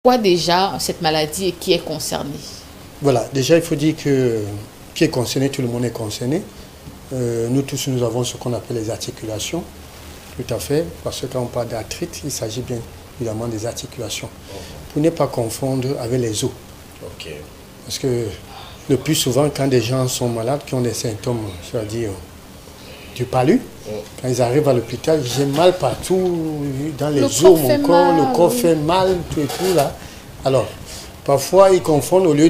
Quoi déjà cette maladie et qui est concerné? Voilà, déjà il faut dire que qui est concerné, tout le monde est concerné. Nous tous, nous avons ce qu'on appelle les articulations, tout à fait, parce que quand on parle d'arthrite, il s'agit bien évidemment des articulations. Pour ne pas confondre avec les os. Okay. Parce que le plus souvent, quand des gens sont malades, qui ont des symptômes, c'est-à-dire du palu, quand ils arrivent à l'hôpital, j'ai mal partout, dans les os, mon corps, le corps fait mal, tout et tout là. Alors, parfois, ils confondent au lieu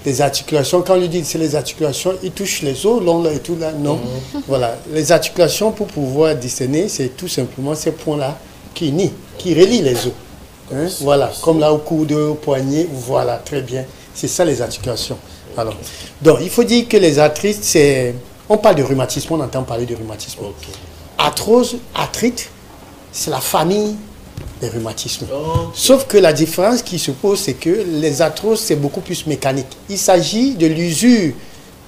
des articulations. Quand on lui dit que c'est les articulations, ils touchent les os, longs là et tout là. Non. Voilà. Les articulations, pour pouvoir discerner, c'est tout simplement ces points-là qui unissent, qui relient les os. Hein? Voilà. Comme là au coude, au poignet, voilà, très bien. C'est ça les articulations. Alors, donc, il faut dire que les arthrites, c'est... On parle de rhumatisme, on entend parler de rhumatisme. Arthrose, arthrite, c'est la famille des rhumatismes. Sauf que la différence qui se pose, c'est que les arthroses, c'est beaucoup plus mécanique. Il s'agit de l'usure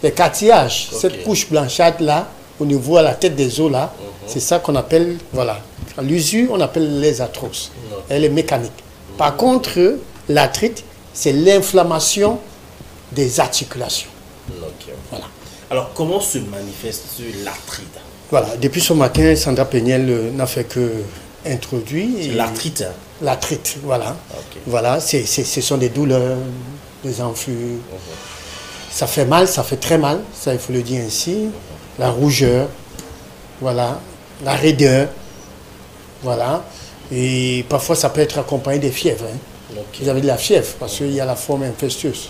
des cartilages, cette couche blanchâtre là, au niveau à la tête des os là, c'est ça qu'on appelle, voilà. L'usure, on appelle les arthroses. Elle est mécanique. Par contre, l'arthrite, c'est l'inflammation des articulations. Voilà. Alors, comment se manifeste l'arthrite? Voilà, depuis ce matin, Sandra Péniel n'a fait que introduire. L'arthrite? L'arthrite, voilà. Voilà, ce sont des douleurs, des enflures. Ça fait mal, ça fait très mal, ça il faut le dire ainsi. La rougeur, voilà, la raideur, voilà. Et parfois, ça peut être accompagné des fièvres. Hein. Vous avez de la fièvre, parce qu'il y a la forme infectieuse.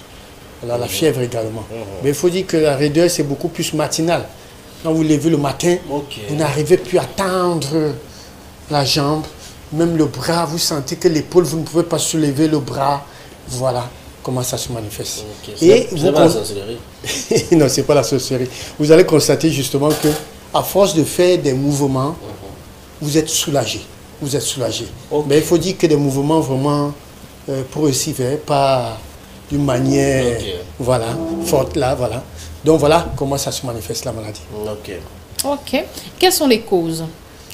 Voilà, la fièvre également. Mais il faut dire que la raideur, c'est beaucoup plus matinal. Quand vous levez le matin, vous n'arrivez plus à tendre la jambe. Même le bras, vous sentez que l'épaule, vous ne pouvez pas soulever le bras. Voilà comment ça se manifeste. Et c'est pas la sorcellerie. Non, c'est pas la sorcellerie. Vous allez constater justement que à force de faire des mouvements, vous êtes soulagé. Vous êtes soulagé. Mais il faut dire que des mouvements vraiment progressifs, pas d'une manière voilà, forte là, voilà. Donc voilà comment ça se manifeste la maladie. Ok. Quelles sont les causes?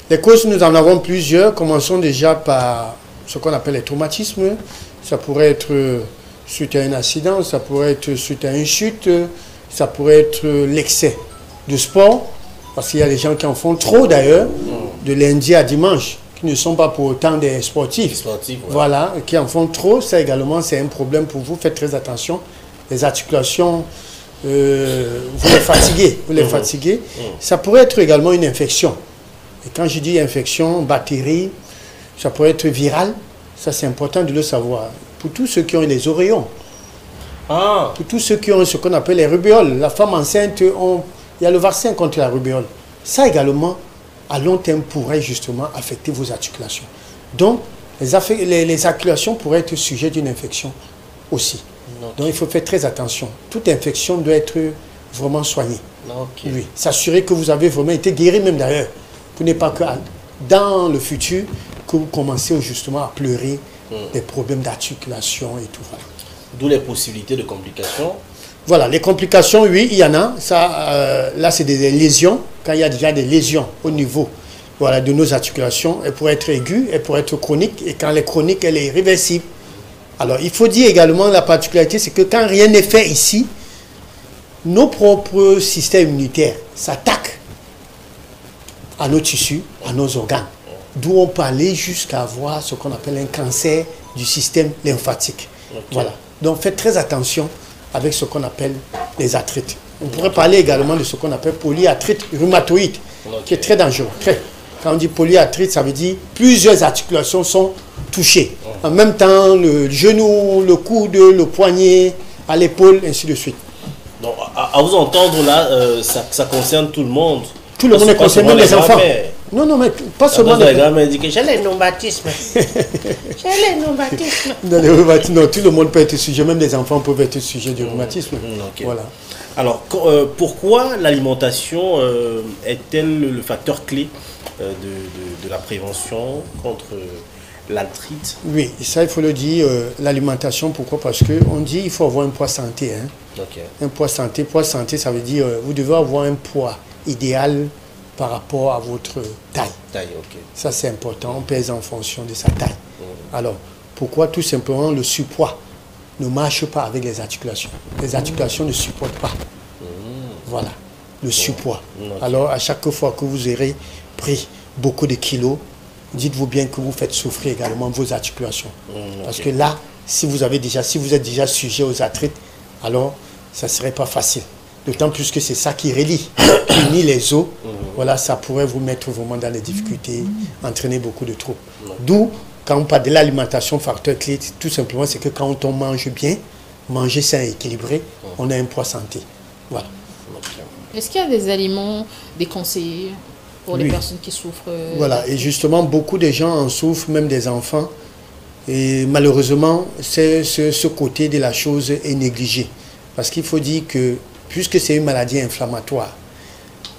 Les causes, nous en avons plusieurs. Commençons déjà par ce qu'on appelle les traumatismes. Ça pourrait être suite à un accident, ça pourrait être suite à une chute, ça pourrait être l'excès de sport, parce qu'il y a des gens qui en font trop d'ailleurs, de lundi à dimanche, qui ne sont pas pour autant des sportifs. Voilà, qui en font trop, ça également c'est un problème pour vous. Faites très attention. Les articulations, vous les fatiguez. Vous les fatiguez. Ça pourrait être également une infection. Et quand je dis infection, bactérie, ça pourrait être viral. Ça c'est important de le savoir. Pour tous ceux qui ont les oreillons, pour tous ceux qui ont ce qu'on appelle les rubéoles, la femme enceinte, il y a le vaccin contre la rubéole. Ça également, à long terme, pourrait justement affecter vos articulations. Donc, les articulations pourraient être sujet d'une infection aussi. Donc, il faut faire très attention. Toute infection doit être vraiment soignée. Oui. S'assurer que vous avez vraiment été guéri même d'ailleurs. Pour ne pas que dans le futur, que vous commencez justement à pleurer des problèmes d'articulation et tout. Voilà. D'où les possibilités de complications. Voilà, les complications, oui, il y en a. Ça, là, c'est des lésions. Quand il y a déjà des lésions au niveau voilà, de nos articulations, elles pourraient être aiguës, elles pourraient être chroniques. Et quand elle est chronique, elle est irréversible. Alors, il faut dire également la particularité, c'est que quand rien n'est fait ici, nos propres systèmes immunitaires s'attaquent à nos tissus, à nos organes. D'où on peut aller jusqu'à avoir ce qu'on appelle un cancer du système lymphatique. Voilà. Donc, faites très attention avec ce qu'on appelle les arthrites. On pourrait parler également de ce qu'on appelle polyarthrite rhumatoïde, qui est très dangereux. Quand on dit polyarthrite, ça veut dire plusieurs articulations sont touchées. En même temps, le genou, le coude, le poignet, à l'épaule, ainsi de suite. Donc, à vous entendre là, ça concerne tout le monde. Tout le monde est concerné, même les enfants. Non, non, mais pas seulement les grands-mères disent que j'ai les non-baptismes. J'ai les non-baptismes. Non, tout le monde peut être sujet, même les enfants peuvent être sujets du rhumatisme. Voilà. Alors, pourquoi l'alimentation est-elle le facteur clé de la prévention contre l'arthrite? Oui, ça il faut le dire, l'alimentation, pourquoi? Parce qu'on dit qu'il faut avoir un poids santé. Hein. Un poids santé, ça veut dire vous devez avoir un poids idéal par rapport à votre taille. Ça c'est important, on pèse en fonction de sa taille. Alors, Pourquoi? Tout simplement, le surpoids ne marche pas avec les articulations. Les articulations ne supportent pas. Voilà, le surpoids. Alors, à chaque fois que vous aurez pris beaucoup de kilos, dites-vous bien que vous faites souffrir également vos articulations. Parce que là, si vous êtes déjà sujet aux arthrites, alors ça ne serait pas facile. D'autant plus que c'est ça qui relie, qui unit les os. Voilà, ça pourrait vous mettre vraiment dans les difficultés, entraîner beaucoup de troubles. D'où, quand on parle de l'alimentation facteur clé, tout simplement, c'est que quand on mange bien, manger sain et équilibré, on a un poids santé. Voilà. Est-ce qu'il y a des aliments déconseillés pour les personnes qui souffrent? Voilà, et justement, beaucoup de gens en souffrent, même des enfants. Et malheureusement, ce côté de la chose est négligé. Parce qu'il faut dire que, puisque c'est une maladie inflammatoire,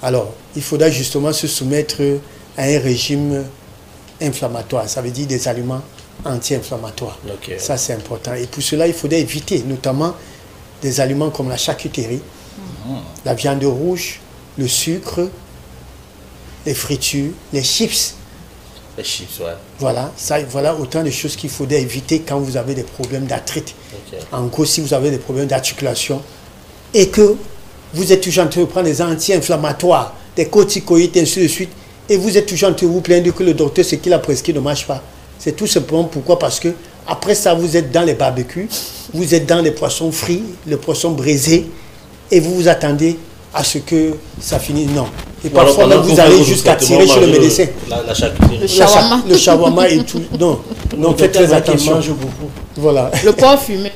alors il faudra justement se soumettre à un régime inflammatoire. Ça veut dire des aliments anti-inflammatoires. Ça, c'est important. Et pour cela, il faudrait éviter notamment des aliments comme la charcuterie, la viande rouge, le sucre, les fritures, les chips. Les chips, ouais. Voilà, voilà autant de choses qu'il faudrait éviter quand vous avez des problèmes d'arthrite. En gros, si vous avez des problèmes d'articulation et que vous êtes toujours en train de prendre des anti-inflammatoires, des corticoïdes, ainsi de suite, et vous êtes toujours en train de vous plaindre que le docteur, ce qu'il a prescrit ne marche pas. C'est tout simplement pourquoi? Parce que après ça, vous êtes dans les barbecues, vous êtes dans les poissons frits, les poissons braisés, et vous vous attendez à ce que ça finisse. Non. Et parfois, même, vous allez jusqu'à tirer chez le médecin. Le shawarma et tout. Non, non, faites très attention. Mange beaucoup. Voilà. Le poids fumé.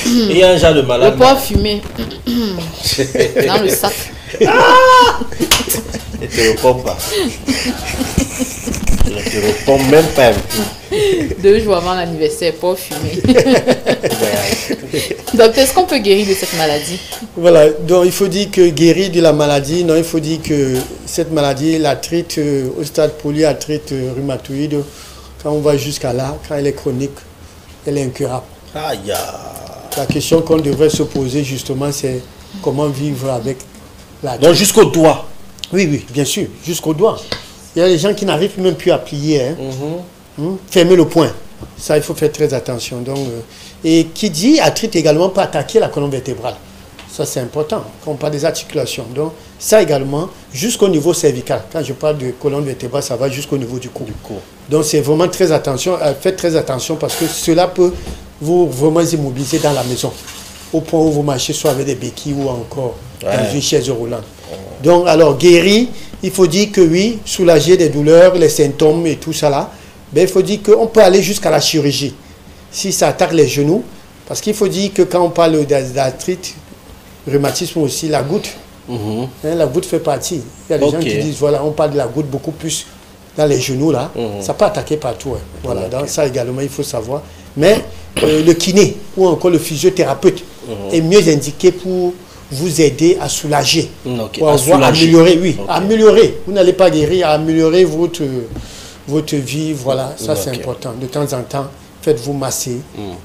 Il y a un genre de malade. Le poids fumé. Dans le sac. Et tu ne réponds pas. Je ne te réponds même pas. 2 jours avant l'anniversaire, poids fumé. Donc, est-ce qu'on peut guérir de cette maladie? Voilà, donc il faut dire que guérir de la maladie, non, il faut dire que cette maladie, l'arthrite, au stade polyarthrite rhumatoïde, quand on va jusqu'à là, quand elle est chronique, elle est incurable. Aïe. La question qu'on devrait se poser justement, c'est comment vivre avec l'arthrite. Donc jusqu'au doigt. Oui, oui, bien sûr, jusqu'au doigt. Il y a des gens qui n'arrivent même plus à plier. Fermer le poing. Ça, il faut faire très attention. Donc, et qui dit arthrite également peut attaquer la colonne vertébrale. Ça, c'est important. Quand on parle des articulations. Donc, ça également, jusqu'au niveau cervical. Quand je parle de colonne vertébrale, ça va jusqu'au niveau du cou. Donc, c'est vraiment très attention. Faites très attention parce que cela peut vous vraiment immobiliser dans la maison. Au point où vous marchez soit avec des béquilles ou encore dans une chaise roulante. Donc, alors, guérir, il faut dire que oui, soulager des douleurs, les symptômes et tout ça là. Ben, il faut dire qu'on peut aller jusqu'à la chirurgie. Si ça attaque les genoux, parce qu'il faut dire que quand on parle d'arthrite, rhumatisme aussi, la goutte, la goutte fait partie. Il y a des gens qui disent, voilà, on parle de la goutte beaucoup plus dans les genoux là. Ça peut attaquer partout. Voilà, donc ça également, il faut savoir. Mais le kiné ou encore le physiothérapeute est mieux indiqué pour vous aider à soulager. Pour améliorer, oui, améliorer. Vous n'allez pas guérir, à améliorer votre vie, voilà, ça c'est important. De temps en temps, faites-vous masser,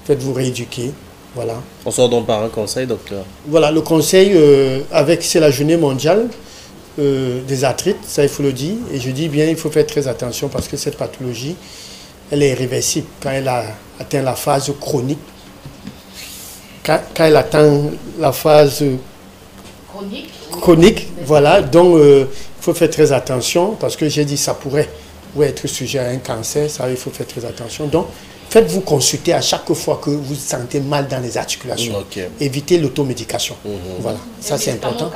faites-vous rééduquer, voilà. On sort donc par un conseil, docteur? Voilà, le conseil, c'est la journée mondiale des arthrites, ça il faut le dire, et je dis bien, il faut faire très attention parce que cette pathologie, elle est irréversible quand elle a atteint la phase chronique, quand elle atteint la phase chronique, voilà, donc il faut faire très attention parce que j'ai dit ça pourrait être sujet à un cancer, ça il faut faire très attention. Donc, faites-vous consulter à chaque fois que vous vous sentez mal dans les articulations. Évitez l'automédication. Voilà, ça c'est important.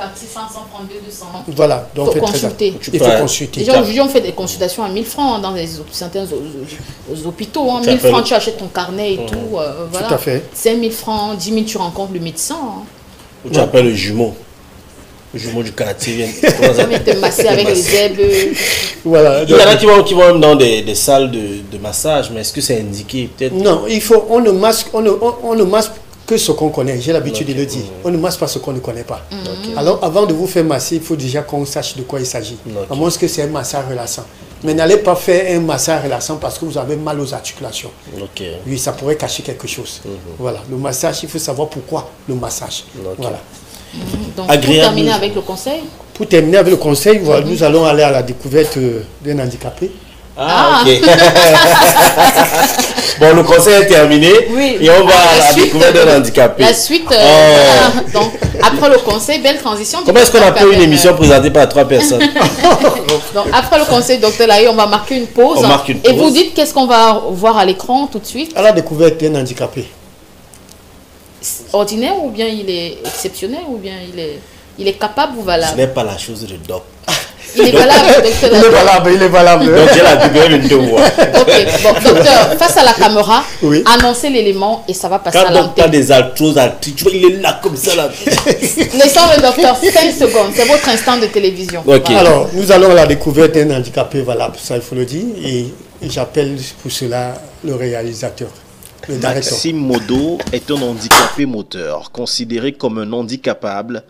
Voilà, donc faites très attention. Il faut consulter. Aujourd'hui, on fait des consultations à 1000 francs dans certains hôpitaux. 1000 francs, tu achètes ton carnet et tout. Voilà. Tout à fait. 5000 francs, 10 000, tu rencontres le médecin. Ou tu appelles le jumeau. Le jumeau du quartier vient te masser avec les herbes. Voilà. Il y en a qui vont même dans des salles de massage, mais est-ce que c'est indiqué peut-être? Non, on ne masque que ce qu'on connaît, j'ai l'habitude de le dire. On ne masque pas ce qu'on ne connaît pas. Alors avant de vous faire masser, il faut déjà qu'on sache de quoi il s'agit. À moins que c'est un massage relaxant. Mais n'allez pas faire un massage relaxant parce que vous avez mal aux articulations. Oui, ça pourrait cacher quelque chose. Voilà, le massage, il faut savoir pourquoi le massage. Voilà. Donc, pour terminer avec le conseil? Pour terminer avec le conseil, voilà, nous allons aller à la découverte d'un handicapé. Ah, ok. Bon, le conseil est terminé. Oui. Et on va à la suite, découverte d'un handicapé. La suite, voilà. Donc, après le conseil, belle transition. Comment est-ce qu'on appelle une émission présentée par 3 personnes? Donc, après le conseil, docteur Laye, on va marquer une pause. On marque une Et pause. vous dites qu'est-ce qu'on va voir à l'écran tout de suite? À la découverte d'un handicapé. Ordinaire ou bien il est exceptionnel ou bien il est capable ou Ce valable? n'est pas la chose de doc. Il est valable, docteur Il est Laye. valable, il est valable. Donc j'ai la découverte une 2 fois. Ok, bon, docteur, face à la caméra, Oui. annoncez l'élément et ça va passer à Quand donc pas l'antenne. des altos, tu vois, il est là comme ça là. Laissons le docteur 5 secondes, c'est votre instant de télévision. Ok. Voilà. Alors, nous allons à la découverte d'un handicapé valable, ça il faut le dire, et j'appelle pour cela le réalisateur, le directeur. Maxime Modo est un handicapé moteur, considéré comme un handicapable